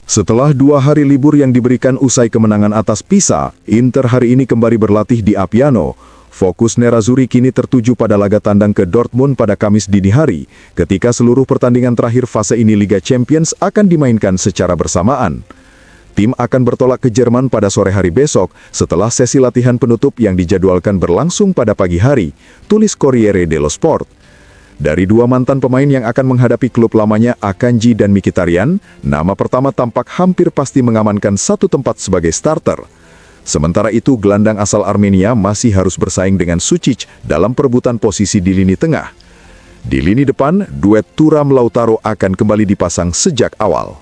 Setelah 2 hari libur yang diberikan usai kemenangan atas Pisa, Inter hari ini kembali berlatih di Appiano. Fokus Nerazzurri kini tertuju pada laga tandang ke Dortmund pada Kamis dini hari, ketika seluruh pertandingan terakhir fase ini Liga Champions akan dimainkan secara bersamaan. Tim akan bertolak ke Jerman pada sore hari besok setelah sesi latihan penutup yang dijadwalkan berlangsung pada pagi hari, tulis Corriere dello Sport. Dari 2 mantan pemain yang akan menghadapi klub lamanya Akanji dan Mkhitaryan, nama pertama tampak hampir pasti mengamankan satu tempat sebagai starter. Sementara itu, gelandang asal Armenia masih harus bersaing dengan Sučić dalam perebutan posisi di lini tengah. Di lini depan, duet Thuram-Lautaro akan kembali dipasang sejak awal.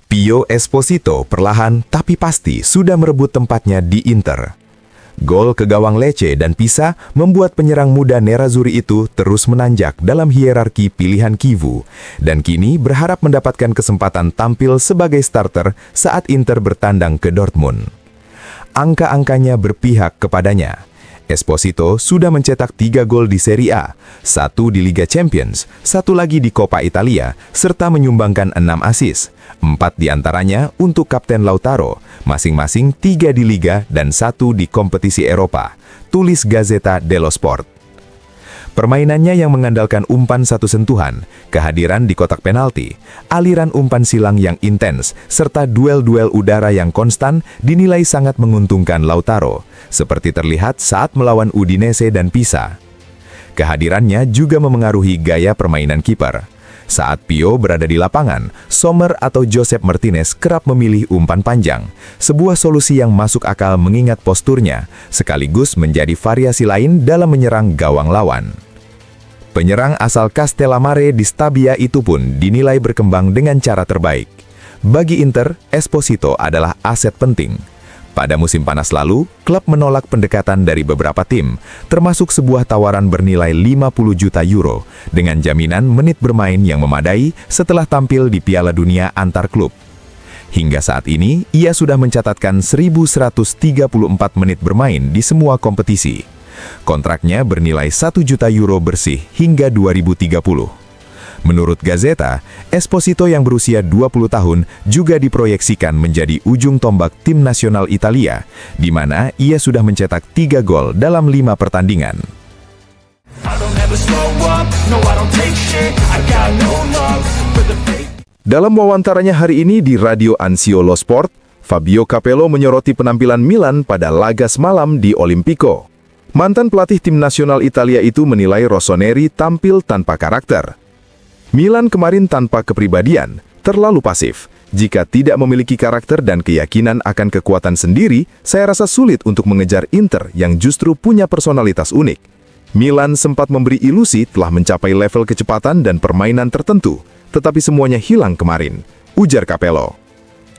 Pio Esposito perlahan tapi pasti sudah merebut tempatnya di Inter. Gol ke gawang Lecce dan Pisa membuat penyerang muda Nerazzurri itu terus menanjak dalam hierarki pilihan Kivu, dan kini berharap mendapatkan kesempatan tampil sebagai starter saat Inter bertandang ke Dortmund. Angka-angkanya berpihak kepadanya. Esposito sudah mencetak 3 gol di Serie A, 1 di Liga Champions, 1 lagi di Coppa Italia, serta menyumbangkan 6 assist, 4 diantaranya untuk Kapten Lautaro, masing-masing 3 di Liga dan 1 di kompetisi Eropa, tulis Gazzetta dello Sport. Permainannya yang mengandalkan umpan satu sentuhan, kehadiran di kotak penalti, aliran umpan silang yang intens, serta duel-duel udara yang konstan dinilai sangat menguntungkan Lautaro, seperti terlihat saat melawan Udinese dan Pisa. Kehadirannya juga memengaruhi gaya permainan kiper. Saat Pio berada di lapangan, Sommer atau Josep Martinez kerap memilih umpan panjang, sebuah solusi yang masuk akal mengingat posturnya, sekaligus menjadi variasi lain dalam menyerang gawang lawan. Penyerang asal Castellammare di Stabia itu pun dinilai berkembang dengan cara terbaik. Bagi Inter, Esposito adalah aset penting. Pada musim panas lalu, klub menolak pendekatan dari beberapa tim, termasuk sebuah tawaran bernilai 50 juta euro, dengan jaminan menit bermain yang memadai setelah tampil di Piala Dunia antar klub. Hingga saat ini, ia sudah mencatatkan 1.134 menit bermain di semua kompetisi. Kontraknya bernilai 1 juta euro bersih hingga 2030. Menurut Gazzetta, Esposito yang berusia 20 tahun juga diproyeksikan menjadi ujung tombak tim nasional Italia, di mana ia sudah mencetak 3 gol dalam 5 pertandingan. Dalam wawancaranya hari ini di Radio Anzio Lo Sport, Fabio Capello menyoroti penampilan Milan pada laga semalam di Olimpico. Mantan pelatih tim nasional Italia itu menilai Rossoneri tampil tanpa karakter. Milan kemarin tanpa kepribadian, terlalu pasif. Jika tidak memiliki karakter dan keyakinan akan kekuatan sendiri, saya rasa sulit untuk mengejar Inter yang justru punya personalitas unik. Milan sempat memberi ilusi telah mencapai level kecepatan dan permainan tertentu, tetapi semuanya hilang kemarin, ujar Capello.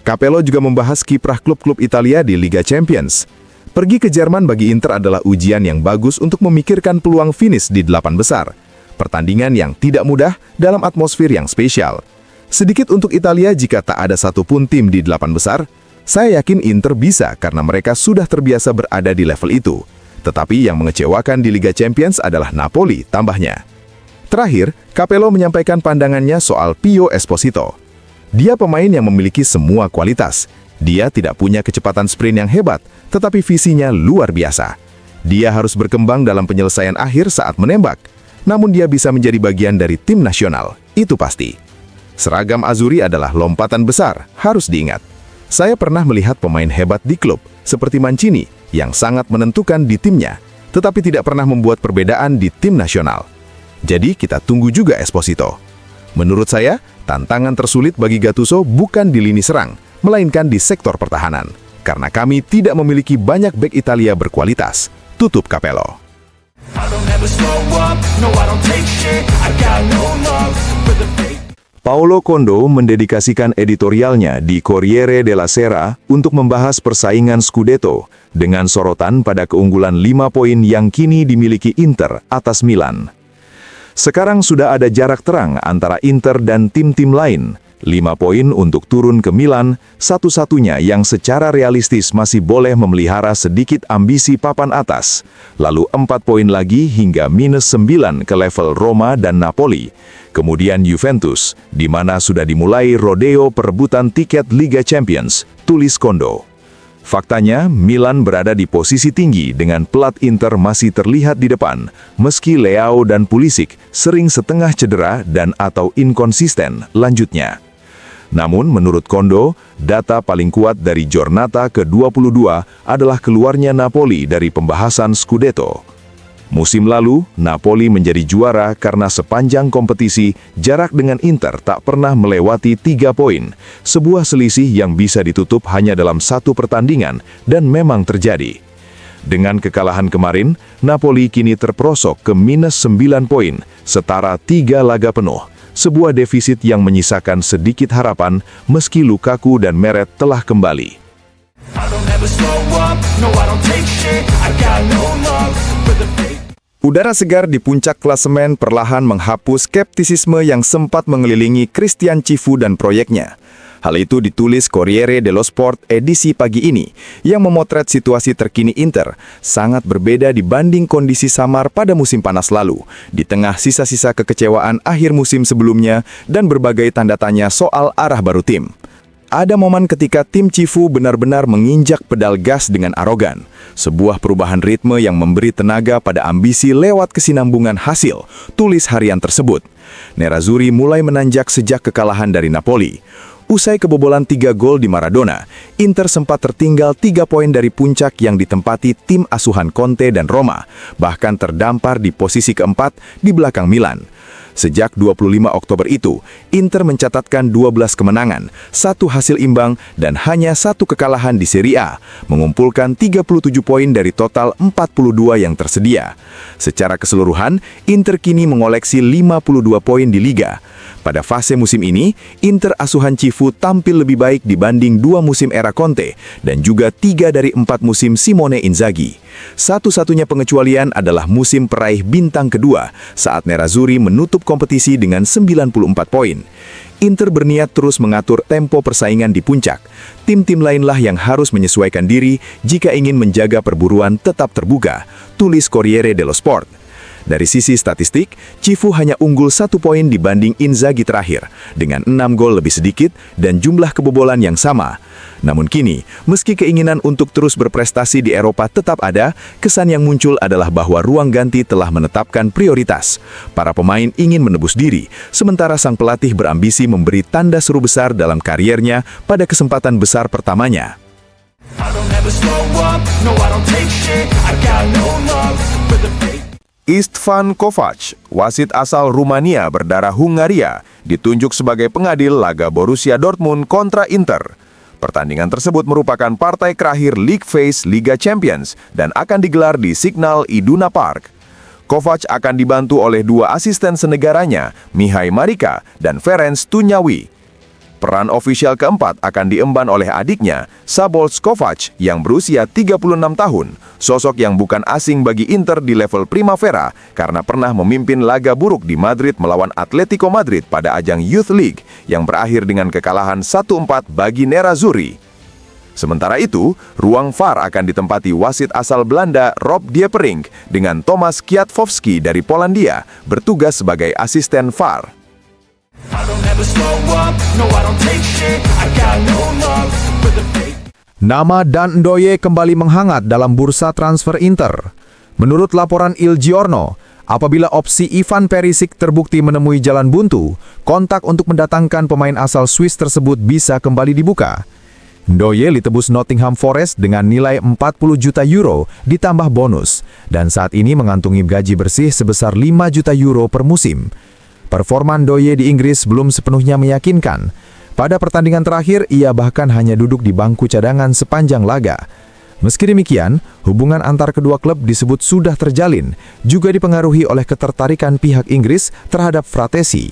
Capello juga membahas kiprah klub-klub Italia di Liga Champions. Pergi ke Jerman bagi Inter adalah ujian yang bagus untuk memikirkan peluang finish di 8 besar. Pertandingan yang tidak mudah dalam atmosfer yang spesial. Sedikit untuk Italia jika tak ada satupun tim di 8 besar, saya yakin Inter bisa karena mereka sudah terbiasa berada di level itu. Tetapi yang mengecewakan di Liga Champions adalah Napoli, tambahnya. Terakhir, Capello menyampaikan pandangannya soal Pio Esposito. Dia pemain yang memiliki semua kualitas. Dia tidak punya kecepatan sprint yang hebat, tetapi visinya luar biasa. Dia harus berkembang dalam penyelesaian akhir saat menembak. Namun dia bisa menjadi bagian dari tim nasional, itu pasti. Seragam Azzurri adalah lompatan besar, harus diingat. Saya pernah melihat pemain hebat di klub, seperti Mancini, yang sangat menentukan di timnya, tetapi tidak pernah membuat perbedaan di tim nasional. Jadi kita tunggu juga Esposito. Menurut saya, tantangan tersulit bagi Gattuso bukan di lini serang, melainkan di sektor pertahanan, karena kami tidak memiliki banyak bek Italia berkualitas, tutup Capello. Paolo Kondo mendedikasikan editorialnya di Corriere della Sera untuk membahas persaingan Scudetto dengan sorotan pada keunggulan 5 poin yang kini dimiliki Inter atas Milan. Sekarang sudah ada jarak terang antara Inter dan tim-tim lain, 5 poin untuk turun ke Milan, satu-satunya yang secara realistis masih boleh memelihara sedikit ambisi papan atas. Lalu 4 poin lagi hingga -9 ke level Roma dan Napoli. Kemudian Juventus, di mana sudah dimulai rodeo perebutan tiket Liga Champions, tulis Kondo. Faktanya, Milan berada di posisi tinggi dengan pelat Inter masih terlihat di depan, meski Leao dan Pulisic sering setengah cedera dan atau inkonsisten lanjutnya. Namun, menurut Kondo, data paling kuat dari Giornata ke-22 adalah keluarnya Napoli dari pembahasan Scudetto. Musim lalu, Napoli menjadi juara karena sepanjang kompetisi, jarak dengan Inter tak pernah melewati 3 poin, sebuah selisih yang bisa ditutup hanya dalam 1 pertandingan, dan memang terjadi. Dengan kekalahan kemarin, Napoli kini terperosok ke -9 poin, setara 3 laga penuh. Sebuah defisit yang menyisakan sedikit harapan meski Lukaku dan Meret telah kembali. Udara segar di puncak klasemen perlahan menghapus skeptisisme yang sempat mengelilingi Christian Cifu dan proyeknya. Hal itu ditulis Corriere dello Sport edisi pagi ini, yang memotret situasi terkini Inter, sangat berbeda dibanding kondisi samar pada musim panas lalu, di tengah sisa-sisa kekecewaan akhir musim sebelumnya dan berbagai tanda tanya soal arah baru tim. Ada momen ketika tim Cifu benar-benar menginjak pedal gas dengan arogan, sebuah perubahan ritme yang memberi tenaga pada ambisi lewat kesinambungan hasil, tulis harian tersebut. Nerazzurri mulai menanjak sejak kekalahan dari Napoli. Usai kebobolan 3 gol di Maradona, Inter sempat tertinggal 3 poin dari puncak yang ditempati tim asuhan Conte dan Roma, bahkan terdampar di posisi keempat di belakang Milan. Sejak 25 Oktober itu, Inter mencatatkan 12 kemenangan, 1 hasil imbang, dan hanya 1 kekalahan di Serie A, mengumpulkan 37 poin dari total 42 yang tersedia. Secara keseluruhan, Inter kini mengoleksi 52 poin di Liga. Pada fase musim ini, Inter asuhan Cifu tampil lebih baik dibanding 2 musim era Conte dan juga 3 dari 4 musim Simone Inzaghi. Satu-satunya pengecualian adalah musim peraih bintang kedua saat Nerazzurri menutup kompetisi dengan 94 poin. Inter berniat terus mengatur tempo persaingan di puncak. Tim-tim lainlah yang harus menyesuaikan diri jika ingin menjaga perburuan tetap terbuka, tulis Corriere dello Sport. Dari sisi statistik, Cifu hanya unggul 1 poin dibanding Inzaghi terakhir, dengan 6 gol lebih sedikit dan jumlah kebobolan yang sama. Namun kini, meski keinginan untuk terus berprestasi di Eropa tetap ada, kesan yang muncul adalah bahwa ruang ganti telah menetapkan prioritas. Para pemain ingin menebus diri, sementara sang pelatih berambisi memberi tanda seru besar dalam kariernya pada kesempatan besar pertamanya. Istvan Kovac, wasit asal Rumania berdarah Hungaria, ditunjuk sebagai pengadil laga Borussia Dortmund kontra Inter. Pertandingan tersebut merupakan partai terakhir League Phase Liga Champions dan akan digelar di Signal Iduna Park. Kovac akan dibantu oleh 2 asisten senegaranya, Mihai Marika dan Ferenc Tunjawi. Peran ofisial keempat akan diemban oleh adiknya, Szabolcs Kovac, yang berusia 36 tahun, sosok yang bukan asing bagi Inter di level Primavera karena pernah memimpin laga buruk di Madrid melawan Atletico Madrid pada ajang Youth League yang berakhir dengan kekalahan 1-4 bagi Nerazzurri. Sementara itu, ruang VAR akan ditempati wasit asal Belanda Rob Dieperink dengan Thomas Kwiatkowski dari Polandia bertugas sebagai asisten VAR. Nama Dan Ndoye kembali menghangat dalam bursa transfer Inter. Menurut laporan Il Giorno, apabila opsi Ivan Perisic terbukti menemui jalan buntu, kontak untuk mendatangkan pemain asal Swiss tersebut bisa kembali dibuka. Ndoye ditebus Nottingham Forest dengan nilai 40 juta euro ditambah bonus, dan saat ini mengantungi gaji bersih sebesar 5 juta euro per musim. Performa Ndoye di Inggris belum sepenuhnya meyakinkan. Pada pertandingan terakhir, ia bahkan hanya duduk di bangku cadangan sepanjang laga. Meski demikian, hubungan antar kedua klub disebut sudah terjalin, juga dipengaruhi oleh ketertarikan pihak Inggris terhadap Fratesi.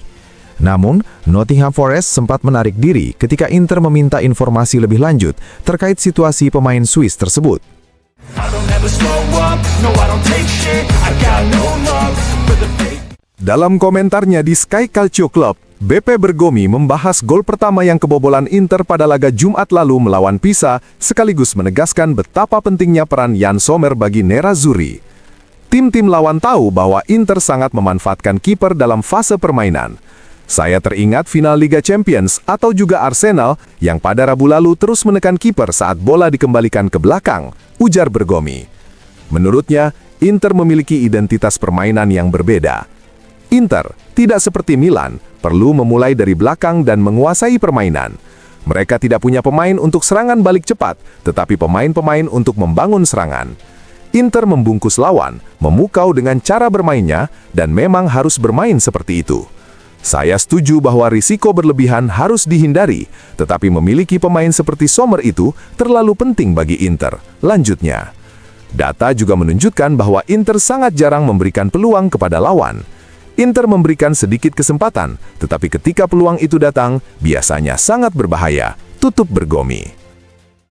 Namun, Nottingham Forest sempat menarik diri ketika Inter meminta informasi lebih lanjut terkait situasi pemain Swiss tersebut. Dalam komentarnya di Sky Calcio Club, BP Bergomi membahas gol pertama yang kebobolan Inter pada laga Jumat lalu melawan Pisa, sekaligus menegaskan betapa pentingnya peran Yann Sommer bagi Nerazzurri. Tim-tim lawan tahu bahwa Inter sangat memanfaatkan kiper dalam fase permainan. Saya teringat final Liga Champions atau juga Arsenal yang pada Rabu lalu terus menekan kiper saat bola dikembalikan ke belakang, ujar Bergomi. Menurutnya, Inter memiliki identitas permainan yang berbeda. Inter, tidak seperti Milan, perlu memulai dari belakang dan menguasai permainan. Mereka tidak punya pemain untuk serangan balik cepat, tetapi pemain-pemain untuk membangun serangan. Inter membungkus lawan, memukau dengan cara bermainnya, dan memang harus bermain seperti itu. Saya setuju bahwa risiko berlebihan harus dihindari, tetapi memiliki pemain seperti Sommer itu terlalu penting bagi Inter, lanjutnya. Data juga menunjukkan bahwa Inter sangat jarang memberikan peluang kepada lawan. Inter memberikan sedikit kesempatan, tetapi ketika peluang itu datang, biasanya sangat berbahaya, tutup Bergomi.